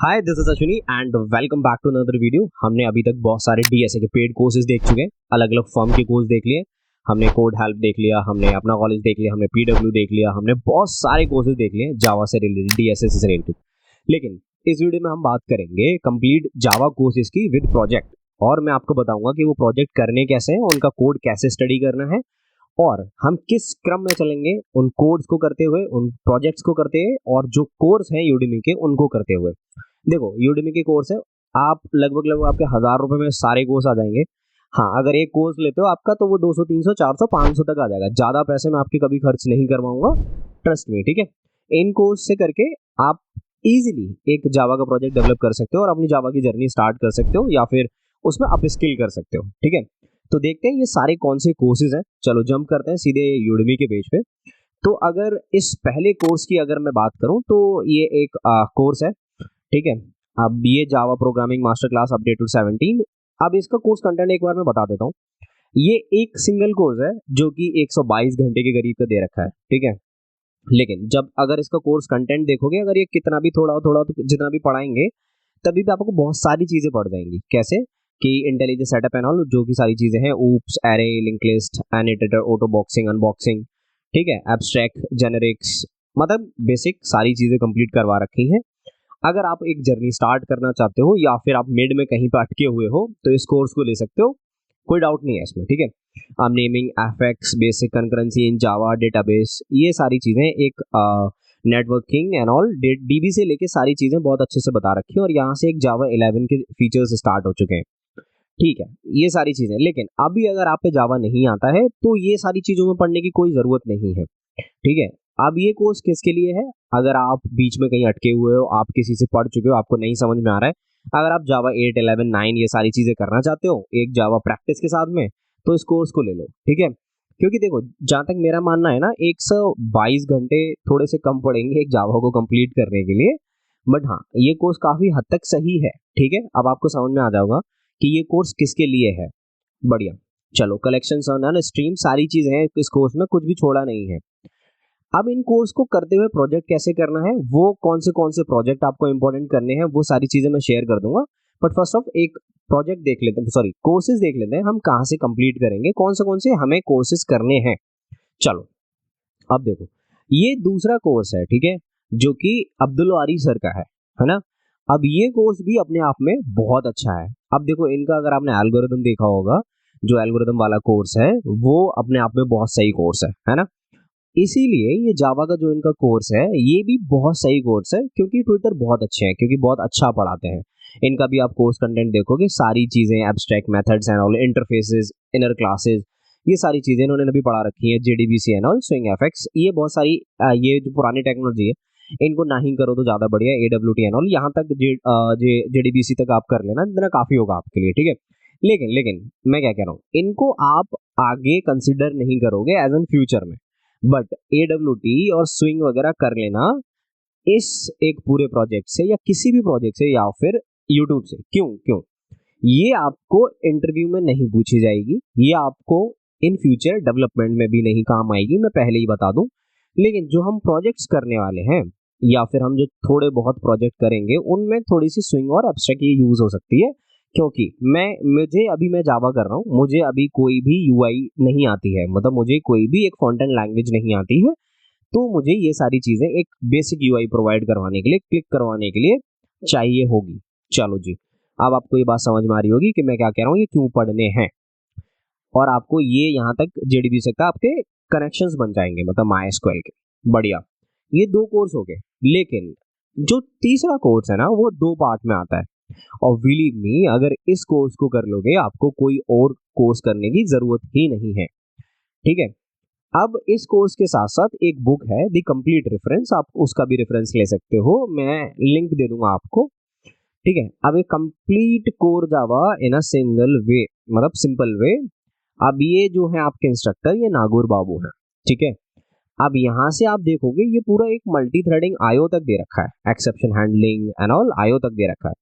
Hi this is Ashwini and welcome back to another video. हमने अभी तक बहुत सारे डीएसए के पेड कोर्सेज देख चुके हैं, अलग अलग फर्म के कोर्स देख लिए, हमने कोड हेल्प देख लिया, हमने अपना कॉलेज देख लिया, हमने पीडब्ल्यू देख लिया, हमने बहुत सारे कोर्सेज देख लिए जावा से रिलेटेड, डीएसए से रिलेटेड। लेकिन इस वीडियो में हम बात करेंगे कंप्लीट जावा कोर्सेज की विद प्रोजेक्ट, और मैं आपको बताऊंगा कि वो प्रोजेक्ट करने कैसे हैं, उनका कोड कैसे स्टडी करना है और हम किस क्रम में चलेंगे उन कोड्स को करते हुए, उन प्रोजेक्ट्स को करते हुए, और जो कोर्स हैं यूडेमी के उनको करते हुए। देखो यूडेमी के कोर्स है, आप लगभग आपके 1000 रुपए में सारे कोर्स आ जाएंगे। हाँ, अगर एक कोर्स लेते हो आपका तो वो 200 300 400 500 तक आ जाएगा। ज़्यादा पैसे मैं आपके कभी खर्च नहीं करवाऊंगा, ट्रस्ट में, ठीक है। इन कोर्स से करके आप इजीली एक जावा का प्रोजेक्ट डेवलप कर सकते हो और अपनी जावा की जर्नी स्टार्ट कर सकते हो या फिर उसमें अप स्किल कर सकते हो, ठीक है। तो देखते हैं ये सारे कौन से कोर्सेज हैं। चलो जंप करते हैं सीधे यूडेमी के पेज पे। तो अगर इस पहले कोर्स की अगर मैं बात करूं तो ये एक कोर्स है, ठीक है। अब ये Java programming master class update to 17। अब इसका कोर्स कंटेंट एक बार मैं बता देता हूँ। ये एक सिंगल कोर्स है जो कि 122 घंटे के करीब का दे रखा है, ठीक है। लेकिन जब अगर इसका कोर्स कंटेंट देखोगे, अगर ये कितना भी थोड़ा थोड़ा तो जितना भी पढ़ाएंगे, तभी भी आपको बहुत सारी चीजें पढ़ जाएंगी। कैसे कि इंटेलिजेंस सेटअप एंड ऑल, जो कि सारी चीजें हैं, oops, array, link list, iterator, auto boxing, unboxing, ठीक है, एब्स्ट्रैक्ट, जेनेरिक्स, मतलब बेसिक सारी चीजें कंप्लीट करवा रखी हैं। अगर आप एक जर्नी स्टार्ट करना चाहते हो या फिर आप मिड में कहीं पर अटके हुए हो तो इस कोर्स को ले सकते हो, कोई डाउट नहीं है इसमें, ठीक है। अब नेमिंग, एफएक्स, बेसिक कंकरेंसी इन जावा, डेटाबेस, ये सारी चीजें, एक नेटवर्किंग एंड ऑल, डीबी से लेके सारी चीजें बहुत अच्छे से बता रखी हैं, और यहाँ से एक जावा 11 के फीचर्स स्टार्ट हो चुके हैं, ठीक है। ये सारी चीजें, लेकिन अभी अगर आप पे जावा नहीं आता है तो ये सारी चीजों में पढ़ने की कोई जरूरत नहीं है, ठीक है। अब ये कोर्स किसके लिए है? अगर आप बीच में कहीं अटके हुए हो, आप किसी से पढ़ चुके हो, आपको नहीं समझ में आ रहा है, अगर आप जावा 8 11 9 ये सारी चीजें करना चाहते हो एक जावा प्रैक्टिस के साथ में, तो इस कोर्स को ले लो, ठीक है। क्योंकि देखो, जहां तक मेरा मानना है ना, 122 घंटे थोड़े से कम पड़ेंगे एक जावा को कंप्लीट करने के लिए, बट हाँ, ये कोर्स काफी हद तक सही है, ठीक है। अब आपको समझ में आ जाएगा कि ये कोर्स किसके लिए है। बढ़िया। चलो, कलेक्शन ऑन स्ट्रीम, सारी चीजें हैं इस कोर्स में, कुछ भी छोड़ा नहीं है। अब इन कोर्स को करते हुए प्रोजेक्ट कैसे करना है, वो कौन से प्रोजेक्ट आपको इंपॉर्टेंट करने हैं, वो सारी चीजें मैं शेयर कर दूंगा। बट फर्स्ट ऑफ एक प्रोजेक्ट देख लेते हैं, सॉरी कोर्सेज देख लेते हैं, हम कहाँ से कंप्लीट करेंगे, कौन से हमें कोर्सेज करने हैं। चलो, अब देखो, ये दूसरा कोर्स है, ठीक है, जो कि अब्दुल वारी सर का है ना। अब ये कोर्स भी अपने आप में बहुत अच्छा है। अब देखो, इनका अगर आपने एल्गोरिदम देखा होगा, जो एल्गोरिदम वाला कोर्स है, वो अपने आप में बहुत सही कोर्स है ना। इसीलिए ये जावा का जो इनका कोर्स है, ये भी बहुत सही कोर्स है, क्योंकि ट्विटर बहुत अच्छे हैं, क्योंकि बहुत अच्छा पढ़ाते हैं। इनका भी आप कोर्स कंटेंट देखोगे, सारी चीजें, abstract methods and all, interfaces, inner classes, ये सारी चीजें इन्होंने अभी पढ़ा रखी है। JDBC and all, swing FX, ये बहुत सारी ये जो पुरानी टेक्नोलॉजी है, इनको ना ही करो तो ज्यादा बढ़िया। एडब्ल्यूटी एंड ऑल, यहाँ तक जेडीबीसी तक आप कर लेना, इतना काफी होगा आपके लिए, ठीक है। लेकिन लेकिन मैं क्या कह रहा हूँ, इनको आप आगे कंसिडर नहीं करोगे एज एन फ्यूचर में, बट AWT और स्विंग वगैरह कर लेना इस एक पूरे प्रोजेक्ट से, या किसी भी प्रोजेक्ट से, या फिर यूट्यूब से। क्यों क्यों? ये आपको इंटरव्यू में नहीं पूछी जाएगी, ये आपको इन फ्यूचर डेवलपमेंट में भी नहीं काम आएगी, मैं पहले ही बता दूं। लेकिन जो हम प्रोजेक्ट्स करने वाले हैं, या फिर हम जो थोड़े बहुत प्रोजेक्ट करेंगे, उनमें थोड़ी सी स्विंग और एब्स्ट्रैक्ट ये यूज हो सकती है। क्योंकि मैं जावा कर रहा हूँ, मुझे अभी कोई भी यूआई नहीं आती है, मतलब मुझे कोई भी एक फ्रंट एंड लैंग्वेज नहीं आती है, तो मुझे ये सारी चीजें एक बेसिक यूआई प्रोवाइड करवाने के लिए, क्लिक करवाने के लिए चाहिए होगी। चलो जी, अब आपको ये बात समझ में आ रही होगी कि मैं क्या कह रहा हूँ, ये क्यों पढ़ने हैं, और आपको ये यहाँ तक जेडीबी से का आपके कनेक्शंस बन जाएंगे, मतलब माई एसक्यूएल के। बढ़िया। ये दो कोर्स हो गए, लेकिन जो तीसरा कोर्स है ना, वो दो पार्ट में आता है, और बिलीव मी, अगर इस कोर्स को कर लोगे, आपको कोई और कोर्स करने की जरूरत ही नहीं है, ठीक है। अब इस कोर्स के साथ साथ एक बुक है, द कंप्लीट रेफरेंस, आप उसका भी रेफरेंस ले सकते हो, मैं लिंक दे दूंगा आपको, ठीक है। अब एक complete core Java in a single way, मतलब सिंपल वे। अब ये जो है आपके इंस्ट्रक्टर, ये नागौर बाबू हैं, ठीक है। अब यहाँ से आप देखोगे, ये पूरा एक मल्टी थ्रेडिंग आईओ तक दे रखा है, exception handling and all IO तक दे रखा है।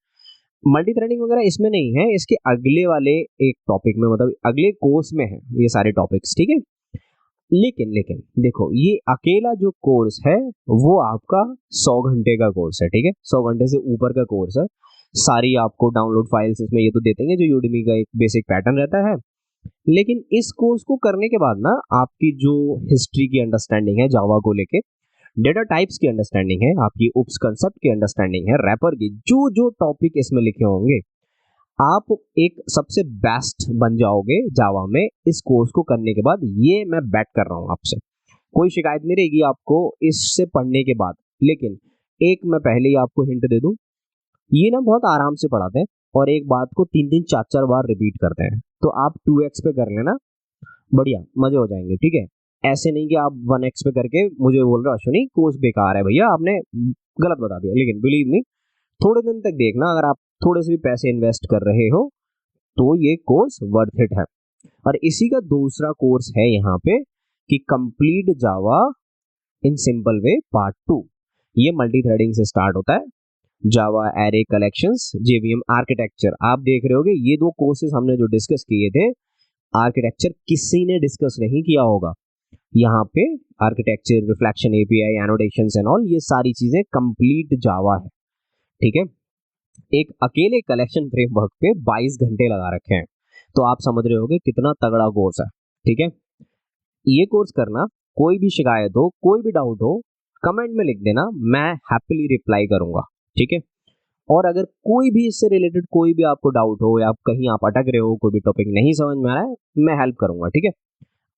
मल्टी थ्रेडिंग वगैरह इसमें नहीं है, इसके अगले वाले एक टॉपिक में, मतलब अगले कोर्स में है ये सारे टॉपिक्स, ठीक है। लेकिन लेकिन देखो, ये अकेला जो कोर्स है वो आपका 100 घंटे का कोर्स है, ठीक है, 100 घंटे से ऊपर का कोर्स है। सारी आपको डाउनलोड फाइल्स इसमें ये तो देते हैं जो यूडेमी का एक बेसिक पैटर्न रहता है। लेकिन इस कोर्स को करने के बाद ना आपकी जो हिस्ट्री की अंडरस्टैंडिंग है जावा को लेके, डेटा टाइप्स की अंडरस्टैंडिंग है, आपकी उप्स कंसेप्ट की अंडरस्टैंडिंग है, रैपर की जो जो टॉपिक इसमें लिखे होंगे, आप एक सबसे बेस्ट बन जाओगे जावा में इस कोर्स को करने के बाद। ये मैं बैट कर रहा हूँ आपसे, कोई शिकायत नहीं रहेगी आपको इससे पढ़ने के बाद। लेकिन एक मैं पहले ही आपको हिंट दे दूं, ये ना बहुत आराम से पढ़ाते हैं और एक बात को 3-3 4-4 बार रिपीट करते हैं, तो आप 2x पे कर लेना, बढ़िया मजे हो जाएंगे, ठीक है। ऐसे नहीं कि आप 1x पे करके मुझे बोल रहे हो अश्विनी कोर्स बेकार है भैया, आपने गलत बता दिया। लेकिन बिलीव मी, थोड़े दिन तक देखना, अगर आप थोड़े से भी पैसे इन्वेस्ट कर रहे हो तो ये कोर्स वर्थ इट है। और इसी का दूसरा कोर्स है यहाँ पे कि complete Java in simple way part 2। ये मल्टी थ्रेडिंग से स्टार्ट होता है, जावा एरे कलेक्शंस, जेवीएम आर्किटेक्चर। आप देख रहे होगे ये दो कोर्सेज हमने जो डिस्कस किए थे, आर्किटेक्चर किसी ने डिस्कस नहीं किया होगा। यहाँ पे architecture, reflection API, annotations and all, ये सारी चीजें कंप्लीट जावा है, ठीक है। एक अकेले कलेक्शन फ्रेमवर्क पे 22 घंटे लगा रखे हैं, तो आप समझ रहे होगे कितना तगड़ा कोर्स है, ठीक है। ये कोर्स करना, कोई भी शिकायत हो, कोई भी डाउट हो, कमेंट में लिख देना, मैं हैप्पीली रिप्लाई करूंगा, ठीक है। और अगर कोई भी इससे रिलेटेड कोई भी आपको डाउट हो या आप कहीं आप अटक रहे हो, कोई भी टॉपिक नहीं समझ में आ रहा है, मैं हेल्प करूंगा, ठीक है।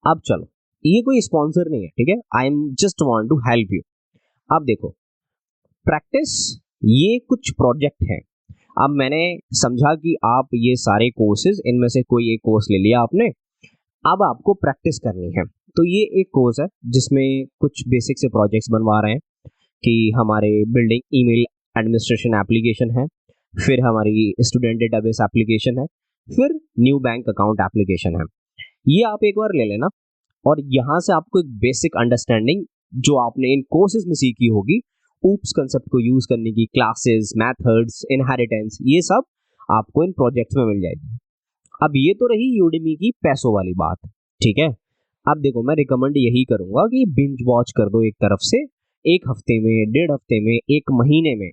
अब चलो, ये कोई स्पॉन्सर नहीं है, ठीक है, I am just want to help you. अब देखो, प्रैक्टिस, ये कुछ प्रोजेक्ट है। अब मैंने समझा कि आप ये सारे कोर्सेज, इनमें से कोई एक कोर्स ले लिया आपने, अब आपको प्रैक्टिस करनी है। तो ये एक कोर्स है जिसमें कुछ बेसिक से प्रोजेक्ट्स बनवा रहे हैं कि हमारे बिल्डिंग ईमेल एडमिनिस्ट्रेशन एप्लीकेशन है, फिर हमारी स्टूडेंट डेटाबेस एप्लीकेशन है, फिर न्यू बैंक अकाउंट एप्लीकेशन है। ये आप एक बार ले लेना और यहाँ से आपको एक बेसिक अंडरस्टैंडिंग जो आपने इन कोर्सेज में सीखी होगी, ऊप्स कंसेप्ट को यूज करने की, क्लासेस, मेथड्स, इनहेरिटेंस, ये सब आपको इन प्रोजेक्ट्स में मिल जाएगी। अब ये तो रही यूडेमी की पैसों वाली बात, ठीक है। अब देखो, मैं रिकमेंड यही करूंगा कि बिंज वॉच कर दो एक तरफ से, 1 हफ्ते में, 1.5 हफ्ते में, 1 महीने में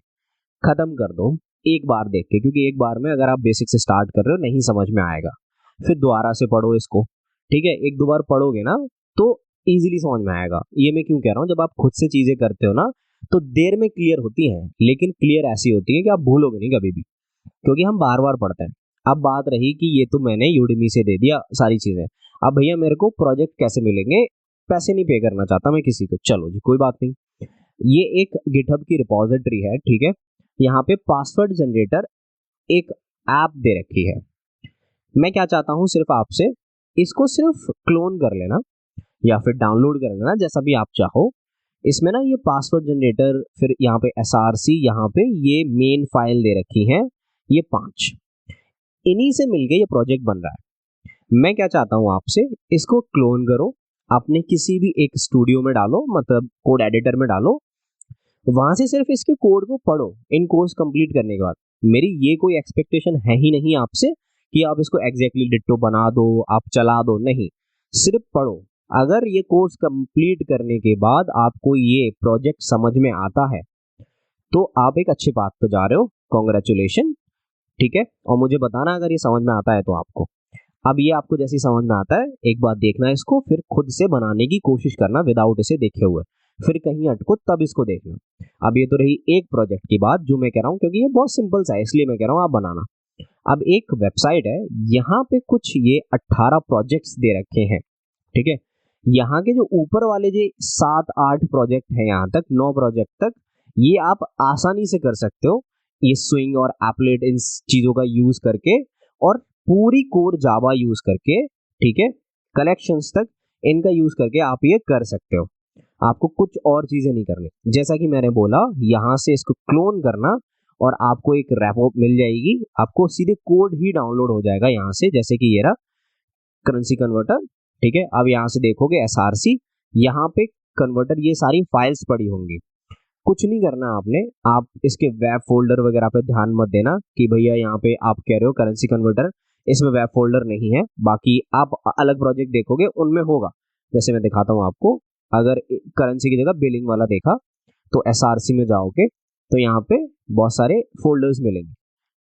खत्म कर दो एक बार देख के, क्योंकि एक बार में अगर आप बेसिक से स्टार्ट कर रहे हो नहीं समझ में आएगा, फिर दोबारा से पढ़ो इसको, ठीक है। 1-2 बार पढ़ोगे ना तो इजीली समझ में आएगा। ये मैं क्यों कह रहा हूँ, जब आप खुद से चीजें करते हो ना तो देर में क्लियर होती हैं, लेकिन क्लियर ऐसी होती है कि आप भूलोगे नहीं कभी भी, क्योंकि हम बार बार पढ़ते हैं। अब बात रही कि ये तो मैंने यूडेमी से दे दिया सारी चीजें, अब भैया मेरे को प्रोजेक्ट कैसे मिलेंगे, पैसे नहीं पे करना चाहता मैं किसी को, चलो जी कोई बात नहीं, ये एक गिटहब की रिपोजिटरी है, ठीक है। यहाँ पे पासवर्ड जनरेटर एक ऐप दे रखी है। मैं क्या चाहता हूँ सिर्फ आपसे, इसको सिर्फ क्लोन कर लेना या फिर डाउनलोड कर लेना, जैसा भी आप चाहो। इसमें ना ये पासवर्ड जनरेटर, फिर यहाँ पे SRC, यहाँ पे ये मेन फाइल दे रखी है, ये 5, इन्हीं से मिलके ये प्रोजेक्ट बन रहा है। मैं क्या चाहता हूँ आपसे, इसको क्लोन करो, अपने किसी भी एक स्टूडियो में डालो, मतलब कोड एडिटर में डालो, वहां से सिर्फ इसके कोड को पढ़ो इन कोर्स कंप्लीट करने के बाद। मेरी ये कोई एक्सपेक्टेशन है ही नहीं आपसे कि आप इसको एग्जैक्टली डिट्टो बना दो, आप चला दो, नहीं, सिर्फ पढ़ो। अगर ये कोर्स कंप्लीट करने के बाद आपको ये प्रोजेक्ट समझ में आता है तो आप एक अच्छे पाथ पे जा रहे हो, कॉन्ग्रेचुलेशन, ठीक है। और मुझे बताना अगर ये समझ में आता है तो आपको। अब ये आपको जैसे समझ में आता है, एक बार देखना इसको, फिर खुद से बनाने की कोशिश करना विदाउट इसे देखे हुए, फिर कहीं अटको तब इसको देखना। अब ये तो रही एक प्रोजेक्ट की बात जो मैं कह रहा हूँ, क्योंकि ये बहुत सिंपल सा है इसलिए मैं कह रहा हूँ आप बनाना। अब एक वेबसाइट है, यहाँ पे कुछ ये 18 प्रोजेक्ट्स दे रखे हैं, ठीक है। यहाँ के जो ऊपर वाले जो 7-8 प्रोजेक्ट है, यहाँ तक 9 प्रोजेक्ट तक, ये आप आसानी से कर सकते हो, ये स्विंग और एप्लेट इन चीजों का यूज करके और पूरी कोर जावा यूज करके, ठीक है, कलेक्शंस तक इनका यूज करके आप ये कर सकते हो। आपको कुछ और चीजें नहीं करनी, जैसा कि मैंने बोला, यहाँ से इसको क्लोन करना और आपको एक रैपअप मिल जाएगी, आपको सीधे कोड ही डाउनलोड हो जाएगा यहाँ से, जैसे कि ये रहा करेंसी कन्वर्टर, ठीक है। अब यहाँ से देखोगे SRC, यहाँ पे कन्वर्टर, ये सारी फाइल्स पड़ी होंगी। कुछ नहीं करना आपने, आप इसके वेब फोल्डर वगैरह पे ध्यान मत देना कि भैया यहाँ पे आप कह रहे हो करेंसी कन्वर्टर, इसमें वेब फोल्डर नहीं है, बाकी आप अलग प्रोजेक्ट देखोगे उनमें होगा, जैसे मैं दिखाता हूँ आपको, अगर करेंसी की जगह बिलिंग वाला देखा तो SRC में जाओगे तो यहाँ पे बहुत सारे फोल्डर्स मिलेंगे,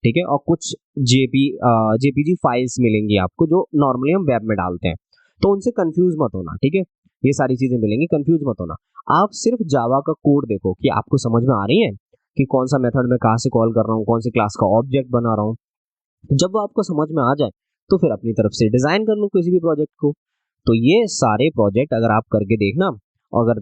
ठीक है, और कुछ जेपीजी फाइल्स मिलेंगी आपको जो नॉर्मली हम वेब में डालते हैं, तो उनसे कंफ्यूज मत होना, ठीक है। ये सारी चीजें मिलेंगी, कंफ्यूज मत होना। आप सिर्फ जावा का कोड देखो कि आपको समझ में आ रही है कि कौन सा मेथड मैं कहाँ से कॉल कर रहा हूँ, कौन सी क्लास का ऑब्जेक्ट बना रहा हूँ। जब वो आपको समझ में आ जाए तो फिर अपनी तरफ से डिजाइन कर लो किसी भी प्रोजेक्ट को। तो ये सारे प्रोजेक्ट अगर आप करके देखना, और अगर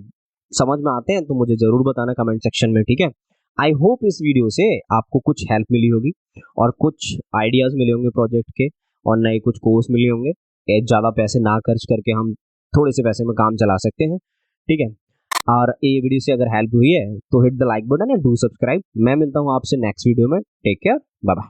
समझ में आते हैं तो मुझे जरूर बताना कमेंट सेक्शन में, ठीक है। आई होप इस वीडियो से आपको कुछ हेल्प मिली होगी और कुछ आइडियाज मिले होंगे प्रोजेक्ट के, और नए कुछ कोर्स मिले होंगे। ज़्यादा पैसे ना खर्च करके हम थोड़े से पैसे में काम चला सकते हैं, ठीक है। और ये वीडियो से अगर हेल्प हुई है तो hit the like button and do subscribe. मैं मिलता हूँ आपसे नेक्स्ट वीडियो में। Take care, bye bye.